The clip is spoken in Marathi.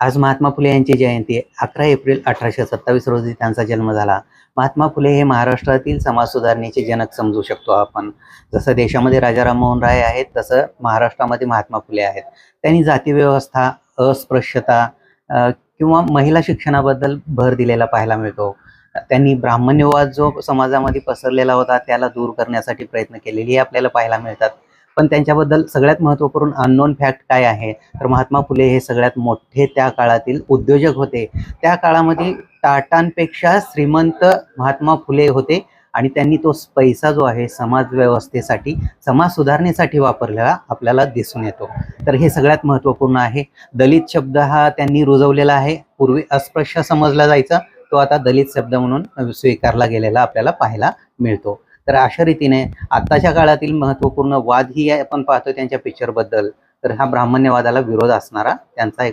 आज महात्मा फुले यांची जयंती आहे. 11 एप्रिल 1827 रोजी त्यांचा जन्म झाला. महात्मा फुले हे महाराष्ट्रातील समाज सुधारणेचे जनक समजू शकतो आपण. जसं देशामध्ये राजा राममोहन राय आहेत, तसं महाराष्ट्रामध्ये महात्मा फुले आहेत. त्यांनी जातीव्यवस्था, अस्पृश्यता किंवा महिला शिक्षणाबद्दल भर दिलेला पाहायला मिळतो. त्यांनी ब्राह्मण्यवाद जो समाजामध्ये पसरलेला होता त्याला दूर करण्यासाठी प्रयत्न केलेले आपल्याला पाहायला मिळतात. पण त्यांच्याबद्दल सगळ्यात महत्त्वपूर्ण अननोन फॅक्ट काय आहे, तर महात्मा फुले हे सगळ्यात मोठे त्या काळातील उद्योजक होते. त्या काळामध्ये टाटांपेक्षा श्रीमंत महात्मा फुले होते आणि त्यांनी तो पैसा जो आहे समाज व्यवस्थेसाठी, समाज सुधारणेसाठी वापरलेला आपल्याला दिसून येतो. तर हे सगळ्यात महत्त्वपूर्ण आहे. दलित शब्द हा त्यांनी रुजवलेला आहे. पूर्वी अस्पृश्य समजला जायचा, तो आता दलित शब्द म्हणून स्वीकारला गेलेला आपल्याला पाहायला मिळतो. तर अशा रीतीने आत्ताच्या काळातील महत्त्वपूर्ण वाद ही आपण पाहतो त्यांच्या पिक्चरबद्दल, तर हा ब्राह्मण्यवादाला विरोध असणारा त्यांचा एक